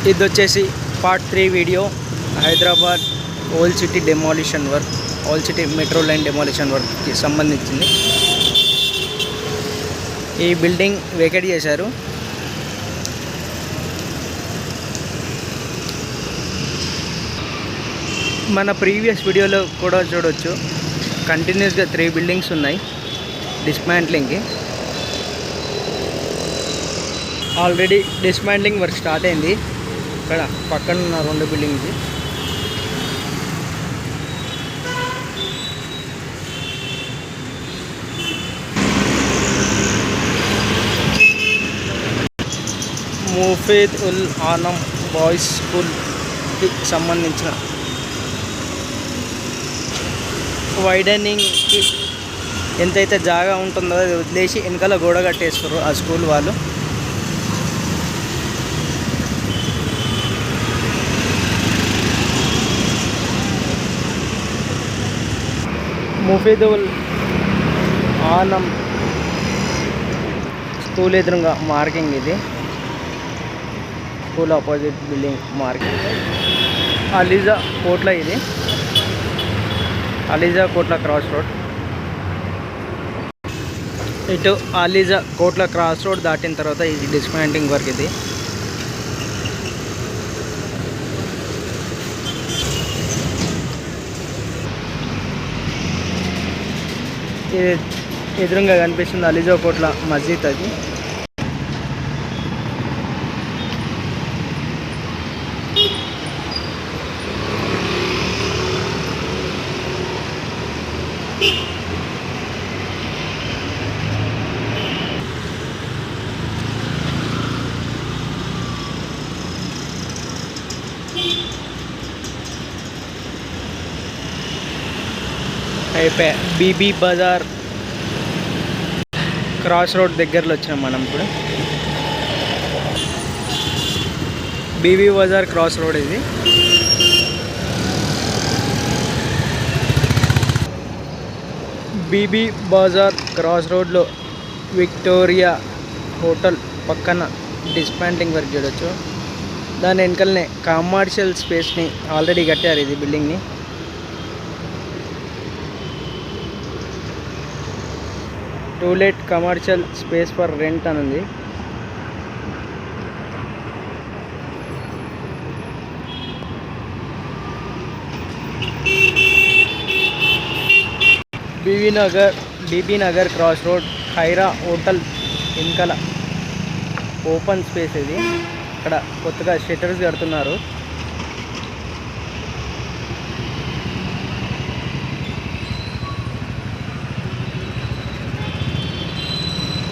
ఇది వచ్చేసి part 3 video Hyderabad old city demolition work, old city metro line demolition వర్క్కి సంబంధించింది. ఈ బిల్డింగ్ వేకేట్ చేశారు. మన ప్రీవియస్ వీడియోలో కూడా చూడవచ్చు, కంటిన్యూస్గా 3 బిల్డింగ్స్ ఉన్నాయి డిస్మాంట్లింగ్కి. ఆల్రెడీ డిస్మాంట్లింగ్ వర్క్ స్టార్ట్ అయింది. ఇక్కడ పక్కన ఉన్న 2 బిల్డింగ్స్. ముఫీద్ ఉల్ ఆనం బాయ్స్ స్కూల్కి సంబంధించిన వైడనింగ్కి ఎంతైతే జాగా ఉంటుందో అది వదిలేసి వెనకాల గోడ కట్టేస్తారు ఆ స్కూల్ వాళ్ళు. ముఫీద్ ఉల్ ఆనం స్కూల్ ఎదురుగా మార్కింగ్, ఇది school opposite building marking. Alijah కోట్ల, ఇది అలీజా కోట్ల క్రాస్ రోడ్. ఇటు అలీజా కోట్ల క్రాస్ రోడ్ దాటిన తర్వాత ఇది డిస్మాంటింగ్ వర్క్. ఇది ఎదురుగా కనిపిస్తుంది అలీజా కోట్ల మస్జిద్. అది అయిపోయా. బీబీ బజార్ క్రాస్ రోడ్ దగ్గరలో వచ్చినాం మనం ఇప్పుడు. బీబీ బజార్ క్రాస్ రోడ్ ఇది. బీబీ బజార్ క్రాస్ రోడ్లో విక్టోరియా హోటల్ పక్కన డిస్మాంటింగ్ వర్క్ చూడొచ్చు. దాని వెనకలనే కమర్షియల్ స్పేస్ని ఆల్రెడీ కట్టారు ఇది బిల్డింగ్ని. To let commercial space for rent అని ఉంది. Bibinagar cross road Khaira hotel వెనకాల ఓపెన్ స్పేస్ ఇది. ఇక్కడ కొత్తగా షట్టర్స్ కడుతున్నారు.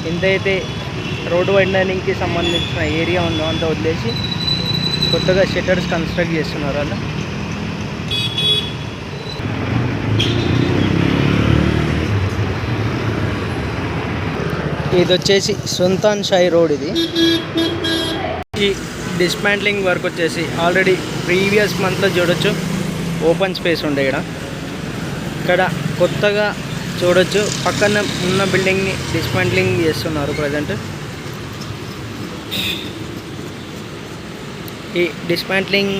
ఎంతైతే రోడ్ వైడనింగ్కి సంబంధించిన ఏరియా ఉందో అంతా వదిలేసి కొత్తగా షట్టర్స్ కన్స్ట్రక్ట్ చేస్తున్నారు వాళ్ళు. ఇది వచ్చేసి సుల్తాన్ షాహీ రోడ్. ఇది ఈ డిస్మాంట్లింగ్ వర్క్ వచ్చేసి ఆల్రెడీ ప్రీవియస్ మంత్లో చూడొచ్చు ఓపెన్ స్పేస్ ఉండే. ఇక్కడ కొత్తగా చూడొచ్చు పక్కన ఉన్న బిల్డింగ్ని డిస్మాంట్లింగ్ చేస్తున్నారు ప్రజెంట్. ఈ డిస్మాంట్లింగ్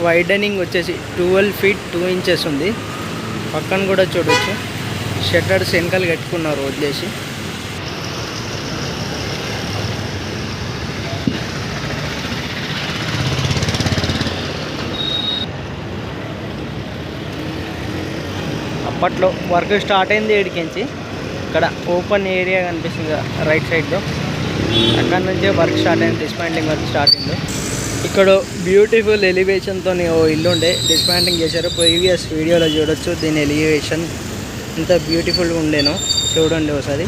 వైడనింగ్ వచ్చేసి 12 feet 2 inches ఉంది. పక్కన కూడా చూడొచ్చు షట్టర్స్ వెనకాల కట్టుకున్నారు వదిలేసి. అప్పట్లో వర్క్ స్టార్ట్ అయింది ఏడికించి. ఇక్కడ ఓపెన్ ఏరియా కనిపిస్తుంది రైట్ సైడ్లో, అక్కడ నుంచే వర్క్ స్టార్ట్ అయింది, డిస్మాంట్లింగ్ వర్క్ స్టార్ట్ అయింది. ఇక్కడ బ్యూటిఫుల్ ఎలివేషన్తో ఓ ఇల్లు ఉండే డిస్మాంట్లింగ్ చేశారు. ప్రీవియస్ వీడియోలో చూడొచ్చు దీని ఎలివేషన్ ఎంత బ్యూటిఫుల్గా ఉండేనో. చూడండి ఒకసారి.